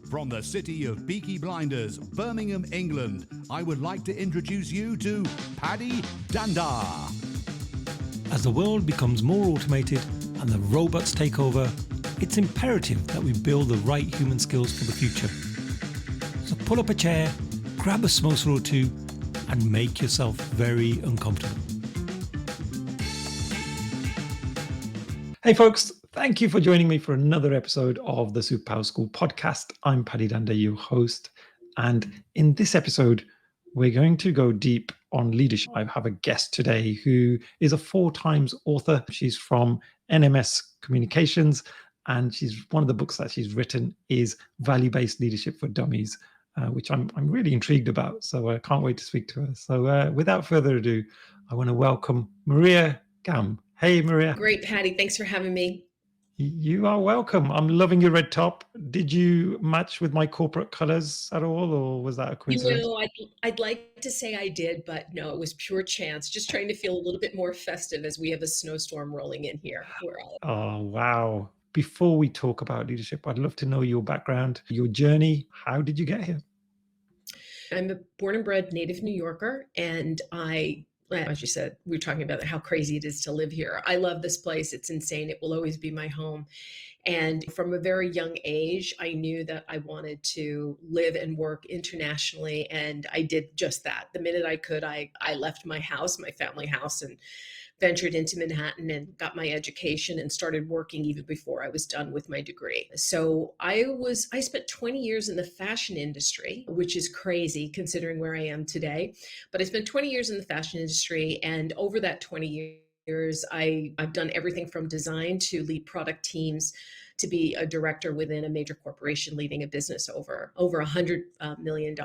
From the city of Peaky Blinders, Birmingham, England, I would like to introduce you to Paddy Danda. As the world becomes more automated and the robots take over, it's imperative that we build the right human skills for the future. So pull up a chair, grab a samosa or two, and make yourself very uncomfortable. Hey folks, thank you for joining me for another episode of the Superpower School podcast. I'm Paddy Danda, your host. And in this episode, we're going to go deep on leadership. I have a guest today who is a 4 times author. She's from NMS Communications, and one of the books that she's written is Value-Based Leadership for Dummies, which I'm really intrigued about. So I can't wait to speak to her. So without further ado, I want to welcome Maria Gamb. Hey, Maria. Great, Paddy. Thanks for having me. You are welcome. I'm loving your red top. Did you match with my corporate colors at all, or was that a coincidence? I'd like to say I did, but no, it was pure chance. Just trying to feel a little bit more festive as we have a snowstorm rolling in here. Oh, wow. Before we talk about leadership, I'd love to know your background, your journey. How did you get here? I'm a born and bred native New Yorker, and as you said, we were talking about how crazy it is to live here. I love this place. It's insane. It will always be my home. And from a very young age, I knew that I wanted to live and work internationally. And I did just that. The minute I could, I left my house, my family house, and ventured into Manhattan and got my education and started working even before I was done with my degree. So I spent 20 years in the fashion industry, which is crazy considering where I am today. But I spent 20 years in the fashion industry, and over that 20 years, I've done everything from design to lead product teams to be a director within a major corporation leading a business over $100 million.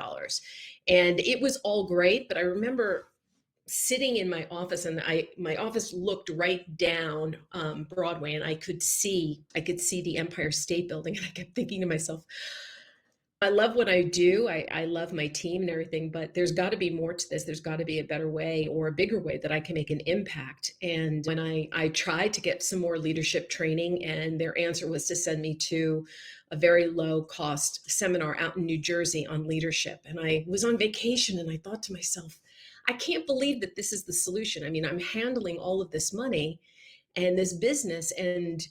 And it was all great, but I remember sitting in my office, and my office looked right down Broadway, and I could see the Empire State Building, and I kept thinking to myself, I love what I do. I love my team and everything, but there's got to be more to this. There's got to be a better way or a bigger way that I can make an impact. And when I tried to get some more leadership training, and their answer was to send me to a very low cost seminar out in New Jersey on leadership. And I was on vacation, and I thought to myself, I can't believe that this is the solution. I mean, I'm handling all of this money and this business, and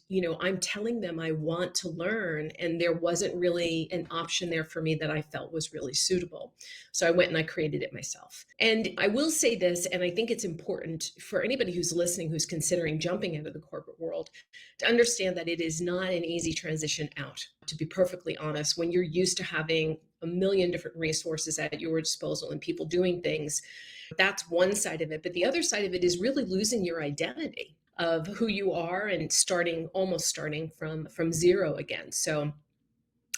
I'm telling them I want to learn, and there wasn't really an option there for me that I felt was really suitable. So I went and I created it myself. And I will say this, and I think it's important for anybody who's listening, who's considering jumping out of the corporate world, to understand that it is not an easy transition out. To be perfectly honest, when you're used to having a million different resources at your disposal and people doing things, that's one side of it. But the other side of it is really losing your identity of who you are and almost starting from zero again. So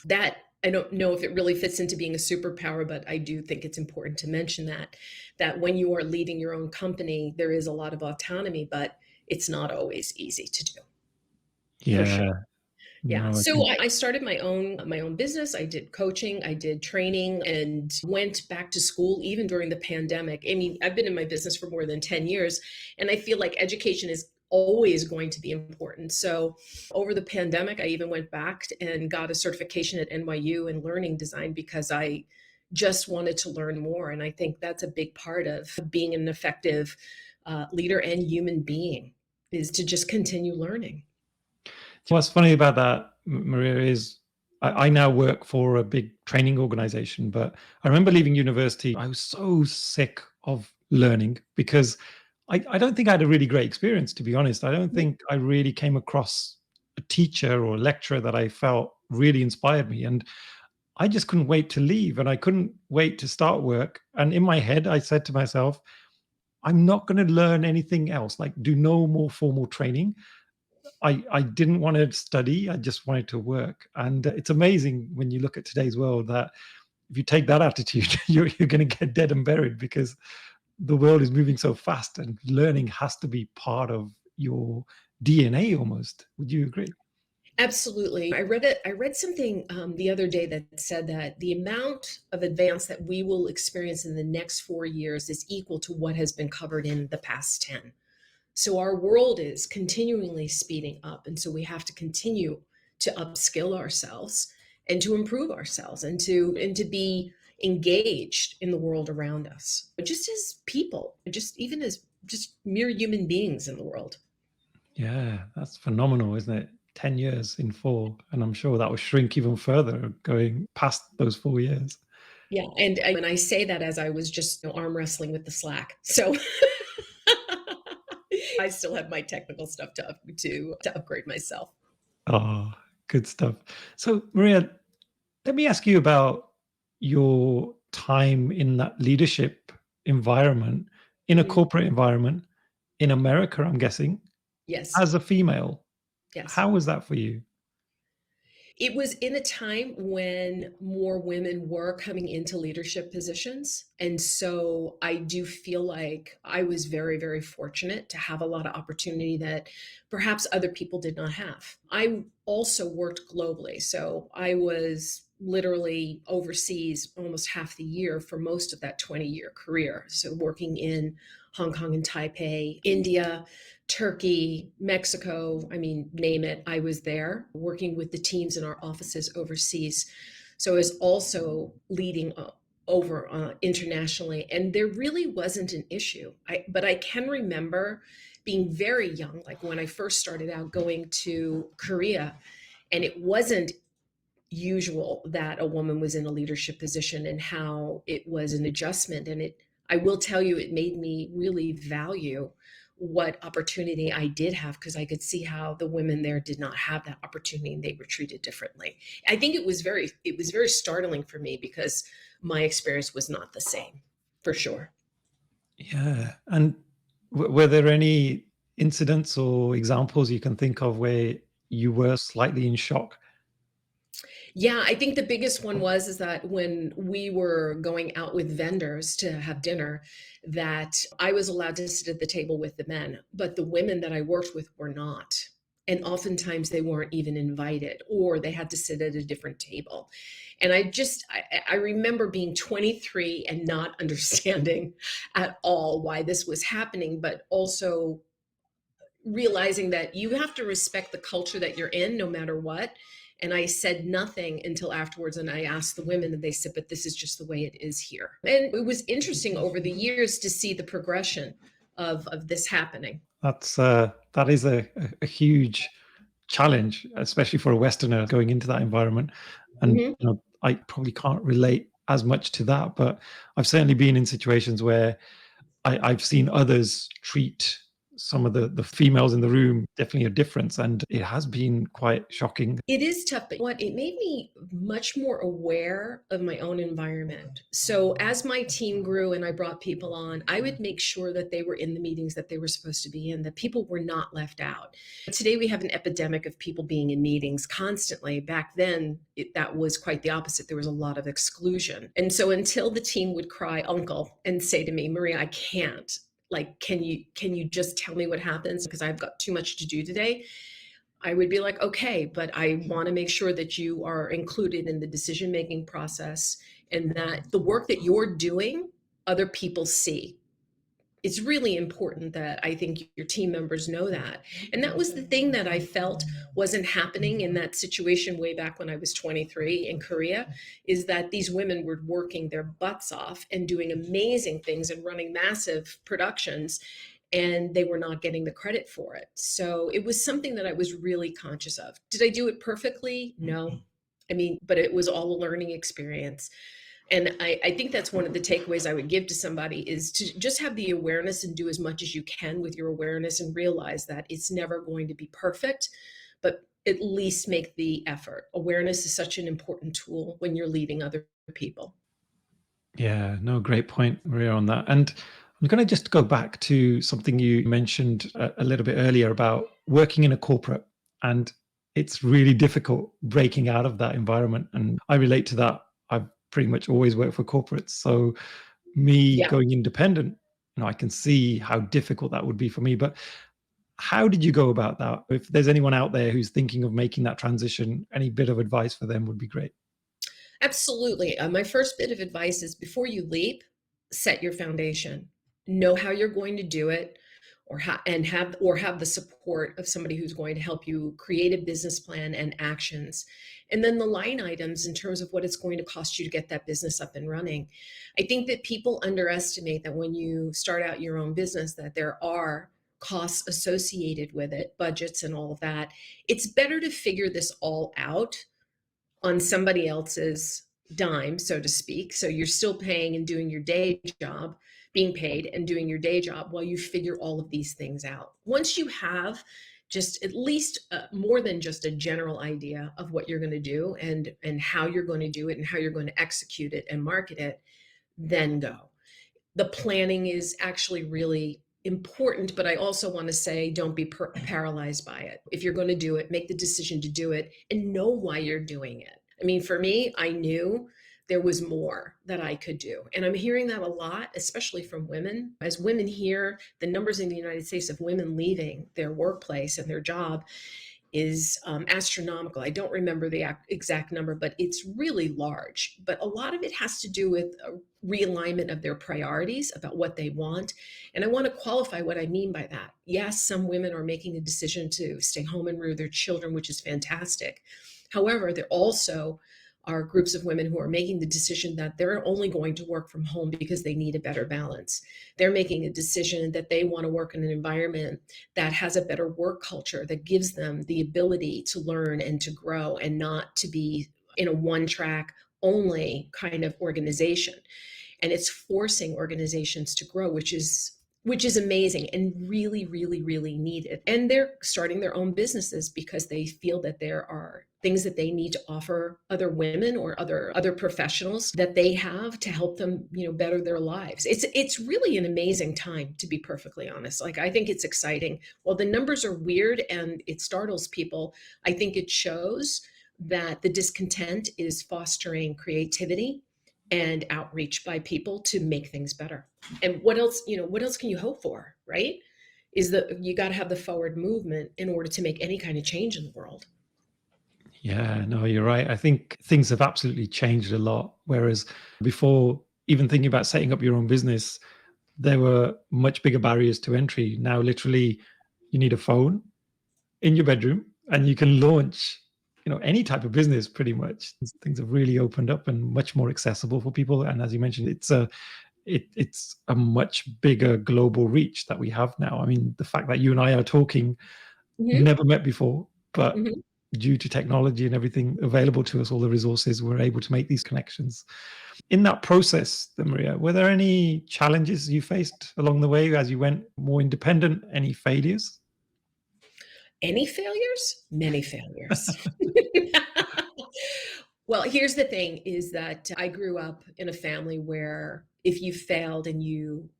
that, I don't know if it really fits into being a superpower, but I do think it's important to mention that when you are leading your own company, there is a lot of autonomy, but it's not always easy to do. Yeah. For sure. Yeah. No, So I started my own business. I did coaching, I did training, and went back to school even during the pandemic. I mean, I've been in my business for more than 10 years, and I feel like education is always going to be important. So over the pandemic, I even went back and got a certification at NYU in learning design because I just wanted to learn more. And I think that's a big part of being an effective leader and human being, is to just continue learning. What's funny about that, Maria, is I now work for a big training organization, but I remember leaving university, I was so sick of learning because I don't think I had a really great experience, to be honest. I don't think I really came across a teacher or a lecturer that I felt really inspired me. And I just couldn't wait to leave, and I couldn't wait to start work. And in my head, I said to myself, I'm not going to learn anything else, like do no more formal training. I didn't want to study. I just wanted to work. And it's amazing when you look at today's world that if you take that attitude, you're going to get dead and buried because the world is moving so fast and learning has to be part of your DNA almost. Would you agree? Absolutely. I read something the other day that said that the amount of advance that we will experience in the next 4 years is equal to what has been covered in the past 10. So our world is continually speeding up. And so we have to continue to upskill ourselves and to improve ourselves and to be engaged in the world around us, but just as people, just even as just mere human beings in the world. Yeah, that's phenomenal, isn't it? 10 years in 4, and I'm sure that will shrink even further going past those 4 years. Yeah, and I say that as I was just, arm wrestling with the Slack. So I still have my technical stuff to upgrade myself. Oh, good stuff. So, Maria, let me ask you about your time in that leadership environment, in a Mhm. corporate environment in America, I'm guessing, Yes, as a female. yes. How was that for you? It was in a time when more women were coming into leadership positions. And so I do feel like I was very, very fortunate to have a lot of opportunity that perhaps other people did not have. I also worked globally. So I was literally overseas almost half the year for most of that 20-year career. So working in Hong Kong and Taipei, India, Turkey, Mexico, I mean, name it, I was there working with the teams in our offices overseas. So I was also leading over internationally, and there really wasn't an issue. But I can remember being very young, like when I first started out going to Korea, and it wasn't usual that a woman was in a leadership position and how it was an adjustment. And I will tell you, it made me really value what opportunity I did have, because I could see how the women there did not have that opportunity and they were treated differently. I think it was very startling for me because my experience was not the same, for sure. Yeah. And were there any incidents or examples you can think of where you were slightly in shock? Yeah, I think the biggest one was is that when we were going out with vendors to have dinner, that I was allowed to sit at the table with the men, but the women that I worked with were not. And oftentimes they weren't even invited, or they had to sit at a different table. And I remember being 23 and not understanding at all why this was happening, but also realizing that you have to respect the culture that you're in no matter what. And I said nothing until afterwards, and I asked the women, and they said, but this is just the way it is here. And it was interesting over the years to see the progression of this happening. That is a huge challenge, especially for a Westerner going into that environment. And Mhm. I probably can't relate as much to that, but I've certainly been in situations where I've seen others treat some of the females in the room definitely a difference, and it has been quite shocking. It is tough, but what it made me much more aware of my own environment. So as my team grew and I brought people on, I would make sure that they were in the meetings that they were supposed to be in, that people were not left out. Today we have an epidemic of people being in meetings constantly. Back then, that was quite the opposite. There was a lot of exclusion. And so until the team would cry uncle and say to me, Maria, I can't. Like, can you just tell me what happens? Because I've got too much to do today. I would be like, okay, but I want to make sure that you are included in the decision making process and that the work that you're doing, other people see. It's really important that I think your team members know that. And that was the thing that I felt wasn't happening in that situation way back when I was 23 in Korea, is that these women were working their butts off and doing amazing things and running massive productions, and they were not getting the credit for it. So it was something that I was really conscious of. Did I do it perfectly? No. I mean, but it was all a learning experience. And I think that's one of the takeaways I would give to somebody, is to just have the awareness and do as much as you can with your awareness and realize that it's never going to be perfect, but at least make the effort. Awareness is such an important tool when you're leading other people. Yeah, no, great point, Maria, on that. And I'm going to just go back to something you mentioned a little bit earlier about working in a corporate, and it's really difficult breaking out of that environment. And I relate to that. I've pretty much always worked for corporates. So me Yeah. going independent, I can see how difficult that would be for me. But how did you go about that? If there's anyone out there who's thinking of making that transition, any bit of advice for them would be great. Absolutely. My first bit of advice is, before you leap, set your foundation. Know how you're going to do it, have the support of somebody who's going to help you create a business plan and actions. And then the line items in terms of what it's going to cost you to get that business up and running. I think that people underestimate that when you start out your own business, that there are costs associated with it, budgets and all of that. It's better to figure this all out on somebody else's dime, so to speak. So you're still paying and doing your day job, being paid and doing your day job while you figure all of these things out. Once you have just at least more than just a general idea of what you're going to do and how you're going to do it and how you're going to execute it and market it, then go. The planning is actually really important, but I also want to say don't be paralyzed by it. If you're going to do it, make the decision to do it and know why you're doing it. I mean, for me, I knew there was more that I could do. And I'm hearing that a lot, especially from women. As women hear the numbers in the United States of women leaving their workplace and their job is astronomical. I don't remember the exact number, but it's really large. But a lot of it has to do with a realignment of their priorities about what they want. And I want to qualify what I mean by that. Yes, some women are making a decision to stay home and rear their children, which is fantastic. However, there also are groups of women who are making the decision that they're only going to work from home because they need a better balance. They're making a decision that they want to work in an environment that has a better work culture, that gives them the ability to learn and to grow and not to be in a one-track only kind of organization. And it's forcing organizations to grow, which is amazing and really, really, really needed. And they're starting their own businesses because they feel that there are things that they need to offer other women or other professionals that they have to help them, better their lives. It's really an amazing time, to be perfectly honest. Like, I think it's exciting. While the numbers are weird and it startles people, I think it shows that the discontent is fostering creativity and outreach by people to make things better. And what else can you hope for, right? Is that you got to have the forward movement in order to make any kind of change in the world. Yeah, no, you're right. I think things have absolutely changed a lot. Whereas before, even thinking about setting up your own business, there were much bigger barriers to entry. Now, literally, you need a phone in your bedroom and you can launch, any type of business pretty much. Things have really opened up and much more accessible for people. And as you mentioned, it's a much bigger global reach that we have now. I mean, the fact that you and I are talking, never met before, but due to technology and everything available to us, all the resources, we're able to make these connections. In that process, then, Maria, were there any challenges you faced along the way as you went more independent? Any failures? Any failures? Many failures. Well, here's the thing is that I grew up in a family where if you failed, you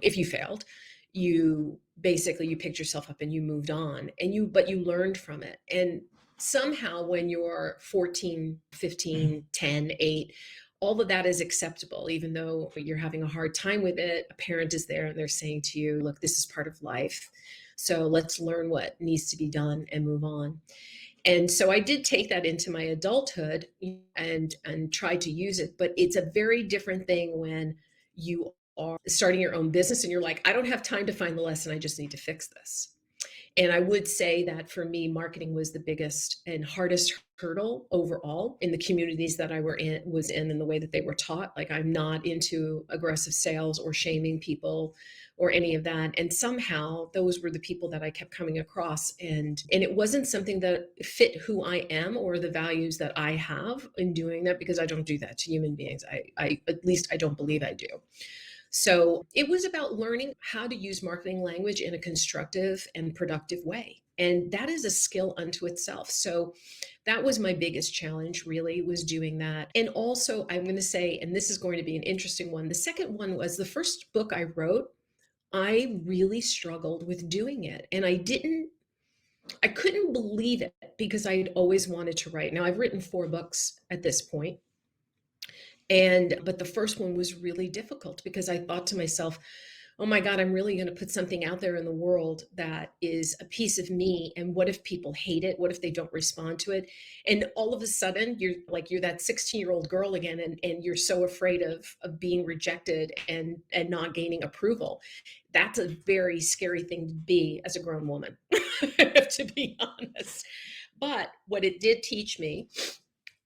basically you picked yourself up and you moved on but you learned from it. And somehow when you're 14, 15, 10, 8, all of that is acceptable, even though you're having a hard time with it. A parent is there and they're saying to you, look, this is part of life. So let's learn what needs to be done and move on. And so I did take that into my adulthood and try to use it. But it's a very different thing when you are starting your own business and you're like, I don't have time to find the lesson. I just need to fix this. And I would say that for me, marketing was the biggest and hardest hurdle overall in the communities that I was in and the way that they were taught. Like, I'm not into aggressive sales or shaming people or any of that. And somehow those were the people that I kept coming across. And it wasn't something that fit who I am or the values that I have in doing that, because I don't do that to human beings. I at least I don't believe I do. So it was about learning how to use marketing language in a constructive and productive way. And that is a skill unto itself. So that was my biggest challenge, really, was doing that. And also, I'm going to say, and this is going to be an interesting one, the second one was the first book I wrote. I really struggled with doing it. And I couldn't believe it because I'd always wanted to write. Now, I've written 4 books at this point. But the first one was really difficult because I thought to myself, oh my God, I'm really going to put something out there in the world that is a piece of me. And what if people hate it? What if they don't respond to it? And all of a sudden you're that 16-year-old girl again, and you're so afraid of being rejected and not gaining approval. That's a very scary thing to be as a grown woman, to be honest. But what it did teach me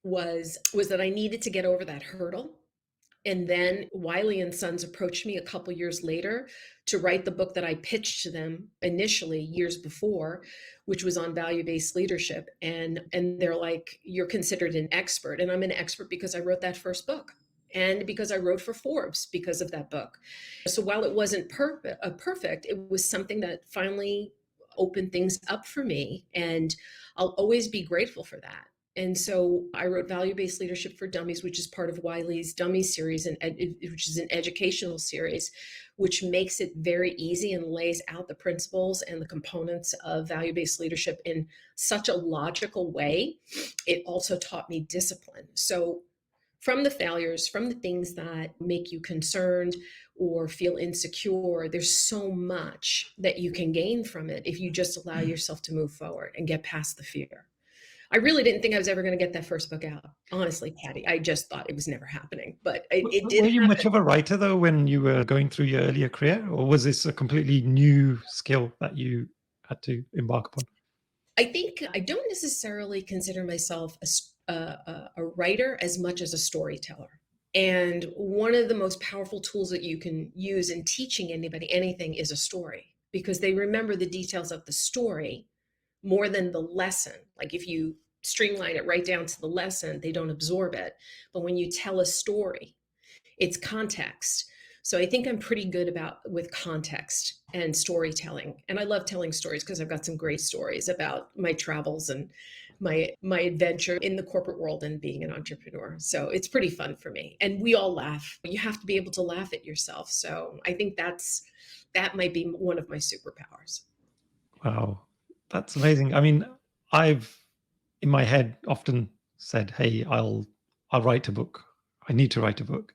was that I needed to get over that hurdle. And then Wiley and Sons approached me a couple years later to write the book that I pitched to them initially years before, which was on value-based leadership. And they're like, you're considered an expert. And I'm an expert because I wrote that first book, and because I wrote for Forbes because of that book. So while it wasn't perfect, it was something that finally opened things up for me. And I'll always be grateful for that. And so I wrote Value-Based Leadership for Dummies, which is part of Wiley's Dummies series, which is an educational series, which makes it very easy and lays out the principles and the components of value-based leadership in such a logical way. It also taught me discipline. So from the failures, from the things that make you concerned or feel insecure, there's so much that you can gain from it if you just allow yourself to move forward and get past the fear. I really didn't think I was ever going to get that first book out. Honestly, Patty, I just thought it was never happening, but it did. Were you happen. much of a writer though when you were going through your earlier career, or was this a completely new skill that you had to embark upon? I think I don't necessarily consider myself a writer as much as a storyteller. And one of the most powerful tools that you can use in teaching anybody anything is a story, because they remember the details of the story more than the lesson. Like if you streamline it right down to the lesson, they don't absorb it. But when you tell a story, it's context. So I think I'm pretty good with context and storytelling. And I love telling stories because I've got some great stories about my travels and my adventure in the corporate world and being an entrepreneur. So it's pretty fun for me. And we all laugh. You have to be able to laugh at yourself. So I think that might be one of my superpowers. Wow, that's amazing. I mean, I've in my head often said, "Hey, I'll write a book. I need to write a book."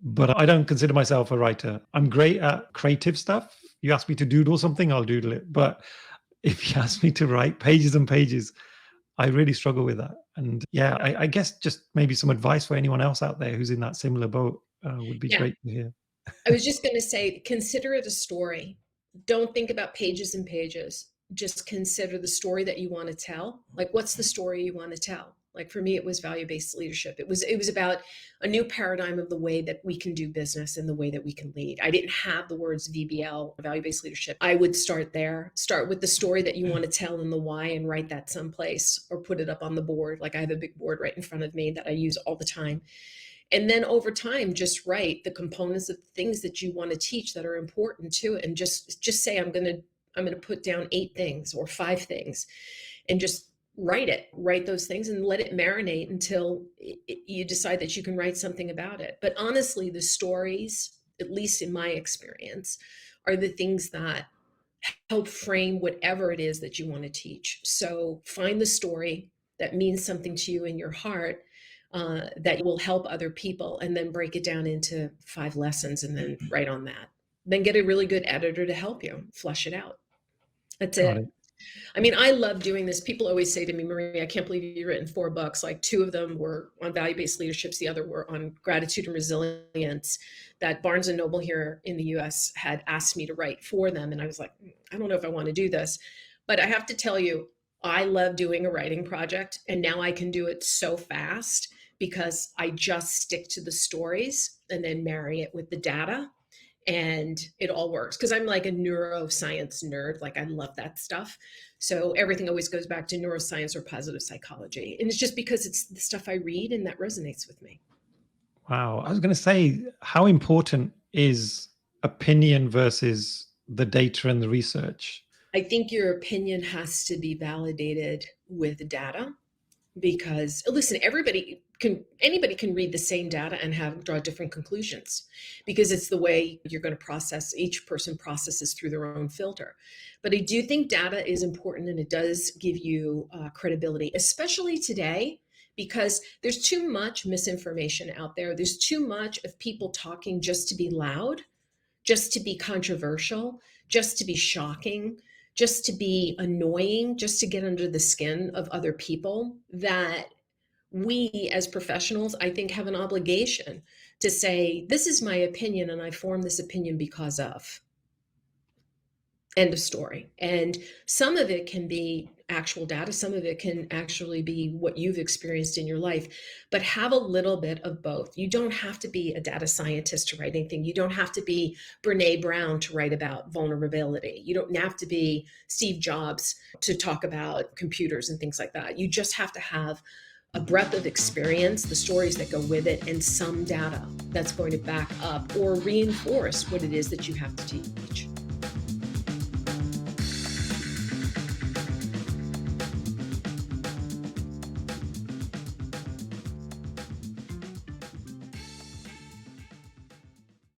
But I don't consider myself a writer. I'm great at creative stuff. You ask me to doodle something, I'll doodle it. But if you ask me to write pages and pages, I really struggle with that. And yeah, I guess just maybe some advice for anyone else out there who's in that similar boat would be great to hear. I was just going to say, consider it a story. Don't think about pages and pages. Just consider the story that you want to tell. Like, what's the story you want to tell? Like for me, it was value-based leadership. It was about a new paradigm of the way that we can do business and the way that we can lead. I didn't have the words VBL, value-based leadership. I would start there. Start with the story that you want to tell and the why, and write that someplace or put it up on the board. Like I have a big board right in front of me that I use all the time. And then over time, just write the components of things that you want to teach that are important to it. And just say, I'm going to put down 8 things or 5 things, and just write those things and let it marinate until you decide that you can write something about it. But honestly, the stories, at least in my experience, are the things that help frame whatever it is that you want to teach. So find the story that means something to you in your heart, that will help other people, and then break it down into 5 lessons and then write on that. Then get a really good editor to help you flush it out. That's it. I mean, I love doing this. People always say to me, Maria, I can't believe you've written 4 books. Like 2 of them were on value-based leaderships. The other were on gratitude and resilience, that Barnes and Noble here in the US had asked me to write for them. And I was like, I don't know if I want to do this. But I have to tell you, I love doing a writing project. And now I can do it so fast because I just stick to the stories and then marry it with the data. And it all works because I'm like a neuroscience nerd. Like I love that stuff. So everything always goes back to neuroscience or positive psychology. And it's just because it's the stuff I read and that resonates with me. Wow. I was going to say, how important is opinion versus the data and the research? I think your opinion has to be validated with data, because listen, anybody can read the same data and draw different conclusions, because it's the way you're going to process. Each person processes through their own filter. But I do think data is important, and it does give you credibility, especially today, because there's too much misinformation out there. There's too much of people talking just to be loud, just to be controversial, just to be shocking, just to be annoying, just to get under the skin of other people, that we as professionals, I think, have an obligation to say, this is my opinion and I form this opinion because of. End of story. And some of it can be actual data, some of it can actually be what you've experienced in your life, but have a little bit of both. You don't have to be a data scientist to write anything. You don't have to be Brene Brown to write about vulnerability. You don't have to be Steve Jobs to talk about computers and things like that. You just have to have a breadth of experience, the stories that go with it, and some data that's going to back up or reinforce what it is that you have to teach.